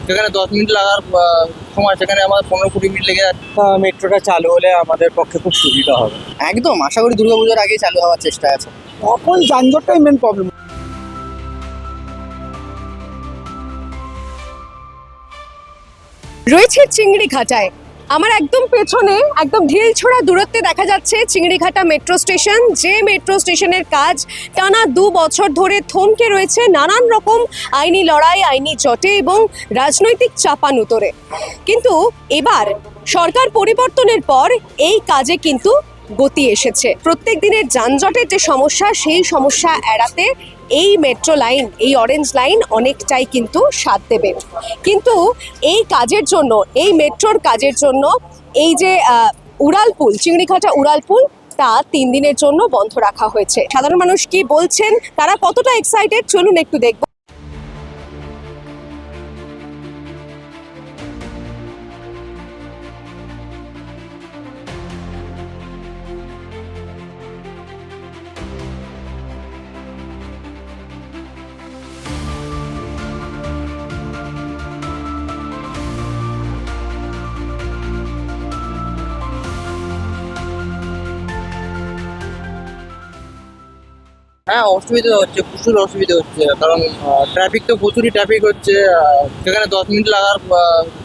যেখানে 10 মিনিট লাগার সময় সেখানে আমাদের 15-20 মিনিট লেগে যাচ্ছে। মেট্রোটা চালু হলে আমাদের পক্ষে খুব সুবিধা হবে। একদম আশা করি দুর্গাপুজোর আগেই চালু হওয়ার চেষ্টা আছে। এখন যানজটটাই মেন প্রবলেম। রয়েছে চিংড়িঘাটায়। আমার একদম পেছনে একদম ঢিলছোড়া দূরত্বে দেখা যাচ্ছে চিংড়িঘাটা মেট্রো স্টেশন, যে মেট্রো স্টেশনের কাজ টানা 2 বছর ধরে থমকে রয়েছে নানান রকম আইনি লড়াই, আইনি জটে এবং রাজনৈতিক চাপানুতরে। কিন্তু এবার সরকার পরিবর্তনের পর এই কাজে কিন্তু গতি এসেছে। প্রত্যেক দিনের যানজটের যে সমস্যা, সেই সমস্যা এড়াতে এই মেট্রো লাইন, এই অরেঞ্জ লাইন অনেকটাই কিন্তু সাথ দেবে। কিন্তু এই কাজের জন্য, এই মেট্রোর কাজের জন্য এই যে উড়ালপুল, চিংড়িঘাটা উড়ালপুল, তা 3 দিনের জন্য বন্ধ রাখা হয়েছে। সাধারণ মানুষ কি বলছেন, তারা কতটা এক্সাইটেড, চলুন একটু দেখব। হ্যাঁ, অসুবিধা হচ্ছে, প্রচুর অসুবিধা হচ্ছে, কারণ ট্রাফিক তো প্রচুরই ট্রাফিক হচ্ছে। যেখানে 10 মিনিট লাগার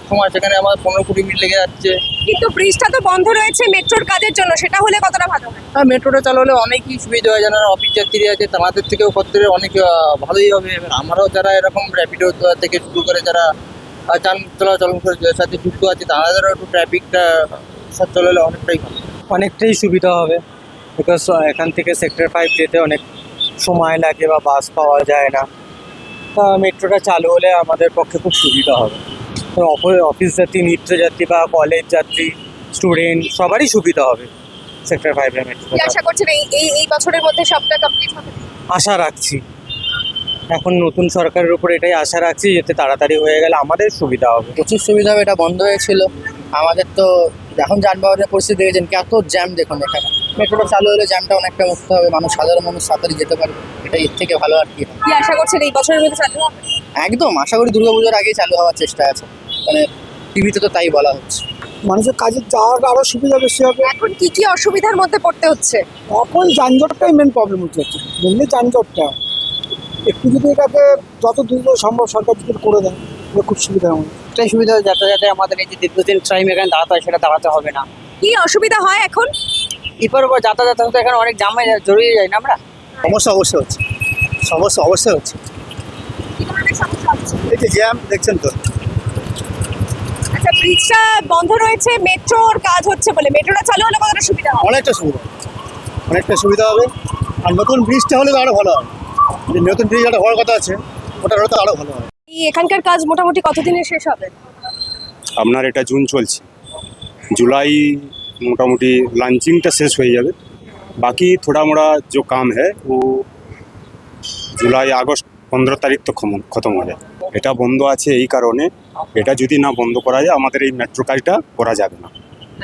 সময় সেখানে আমাদের 15-20 মিনিট লেগে যাচ্ছে। কিন্তু ব্রিজটা তো বন্ধ রয়েছে মেট্রোর কাজের জন্য, সেটা হলে কতটা ভালো হয়? হ্যাঁ, মেট্রোটা চালু হলে অনেকই সুবিধা হয়, যারা অফিস যাত্রী আছে তাদের থেকেও করতে অনেক ভালোই হবে। এবার আমরাও যারা এরকম র্যাপিডো থেকে শুরু করে যারা যান চলাচল সাথে যুক্ত আছে, তাদেরও একটু ট্রাফিকটা সচল হলে অনেকটাই ভালো। অনেকটাই সুবিধা হবে, বিকজ এখান থেকে সেক্টর 5 যেতে অনেক সময় লাগে বা বাস পাওয়া যায় না। তা মেট্রোটা চালু হলে আমাদের পক্ষে খুব সুবিধা হবে। তো অফিস যাত্রী, নিত্যযাত্রী বা কলেজ যাত্রী, স্টুডেন্ট সবারই সুবিধা হবে সেক্টর 5 এর মেট্রো। কি আশা করছেন এই বছরের মধ্যে সবটা কমপ্লিট হবে? আশা রাখছি, এখন নতুন সরকারের উপর এটাই আশা রাখছি, যাতে তাড়াতাড়ি হয়ে গেলে আমাদের সুবিধা হবে। প্রচুর সুবিধা হবে। এটা বন্ধ হয়েছিল, আমাদের তো এখন যানবাহনের পরিস্থিতি দেখেছেন, কত জ্যাম দেখুন এখানে। মেট্রোটা চালু হলে জ্যামটা অনেকটা মুক্ত হবে, সাধারণ মানুষ তাড়াতাড়ি যেতে পারবে। এটা এর থেকে ভালো আর কি হয়। কি আশা করছেন এই বছরের মধ্যে চালু হবে? একদম আশা করি দুর্গাপুজোর আগেই চালু হওয়ার চেষ্টা আছে। মানে টিভিতে তো তাই বলা হচ্ছে। মানুষের কাজের যাওয়ার আরো সুবিধা বেশি হবে। এখন কি কি অসুবিধার মধ্যে পড়তে হচ্ছে? এখন যানজটটাই মেন প্রবলেম হচ্ছে, মেনলি যানজটটা। একটু যদি এটাকে যত দ্রুত সম্ভব সরকার যদি করে দেয়, তাহলে খুব সুবিধা হবে। একটাই সুবিধা যাতায়াতে আমাদের এই যে দীর্ঘদিন টাইম এখানে দাঁড়াতে হয়, সেটা দাঁড়াতে হবে না। কি অসুবিধা হয় এখন? এরপর যাতায়াত হতে এখানে অনেক জামে জড়িয়ে যাই না আমরা। সমস্যা অবশ্যই হচ্ছে, সমস্যা অবশ্যই হচ্ছে। কি ধরনের সমস্যা হচ্ছে? এই যে জ্যাম দেখছেন তো। আচ্ছা, ব্রিজটা বন্ধ রয়েছে, মেট্রোর কাজ হচ্ছে বলে, মেট্রোটা চালু হলে কতটা সুবিধা হবে? অনেকটা সুবিধা হবে। আর নতুন ব্রিজটা হলে তো আরো ভালো হয়। যে নতুন ব্রিজ একটা হওয়ার কথা আছে, ওটা হলে তো আরো ভালো হয়। এখানকার কাজ মোটামুটি কতদিনে শেষ হবে? আপনার এটা জুন চলছে, जुलाई মোটামুটি লঞ্চিংটা শেষ হয়ে যাবে। বাকি थोड़ा मोड़ा जो काम है वो जुलाई আগস্ট 15 তারিখ তো খতম হয়ে যায়। এটা বন্ধ আছে এই কারণে, এটা যদি না বন্ধ করা যায় আমাদের এই মেট্রো কাজটা করা যাবে না।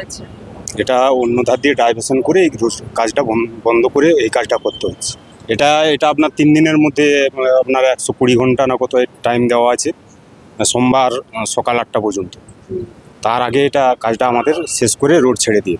আচ্ছা, এটা অন্য ধার দিয়ে ডাইভার্সন করে এই কাজটা বন্ধ করে এই কাজটা করতে হচ্ছে। এটা আপনার 3 দিনের মধ্যে আপনার 120 ঘন্টা না কত টাইম দেওয়া আছে, সোমবার সকাল 8টা পর্যন্ত। তার আগে এটা কাজটা আমাদের শেষ করে রোড ছেড়ে দিয়ে।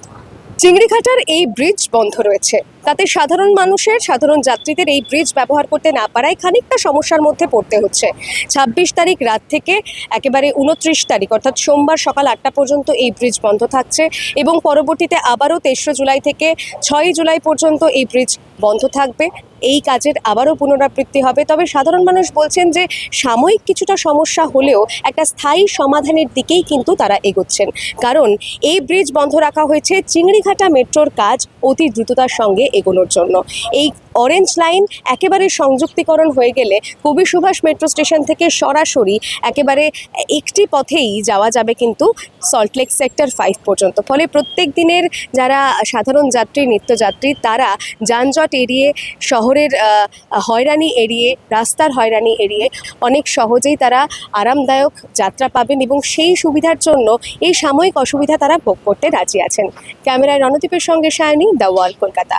চিংড়িঘাটার এই ব্রিজ বন্ধ রয়েছে, তাতে সাধারণ মানুষের, সাধারণ যাত্রীদের এই ব্রিজ ব্যবহার করতে না পারায় খানিকটা সমস্যার মধ্যে পড়তে হচ্ছে। 26 তারিখ রাত থেকে একেবারে 29 তারিখ অর্থাৎ সোমবার সকাল 8টা পর্যন্ত এই ব্রিজ বন্ধ থাকছে এবং পরবর্তীতে আবারও 23 জুলাই থেকে 6 জুলাই পর্যন্ত এই ব্রিজ বন্ধ থাকবে। এই কাজের আবারও পুনরাবৃত্তি হবে। তবে সাধারণ মানুষ বলছেন যে সাময়িক কিছুটা সমস্যা হলেও একটা স্থায়ী সমাধানের দিকেই কিন্তু তারা এগোচ্ছেন, কারণ এই ব্রিজ বন্ধ রাখা হয়েছে চিংড়িঘাটা মেট্রোর কাজ অতি দ্রুততার সঙ্গে এগোনোর জন্য। এই অরেঞ্জ লাইন একেবারে সংযুক্তিকরণ হয়ে গেলে কবি সুভাষ মেট্রো স্টেশন থেকে সরাসরি একেবারে একটি পথেই যাওয়া যাবে কিন্তু সল্টলেক সেক্টর 5 পর্যন্ত। ফলে প্রত্যেক দিনের যারা সাধারণ যাত্রী, নিত্যযাত্রী, তারা যানজট এড়িয়ে, শহরের হয়রানি এড়িয়ে, রাস্তার হয়রানি এড়িয়ে অনেক সহজেই তারা আরামদায়ক যাত্রা পাবেন এবং সেই সুবিধার জন্য এই সাময়িক অসুবিধা তারা ভোগ করতে রাজি আছেন। ক্যামেরায় রণদীপের সঙ্গে সায়নী, দ্য ওয়াল, কলকাতা।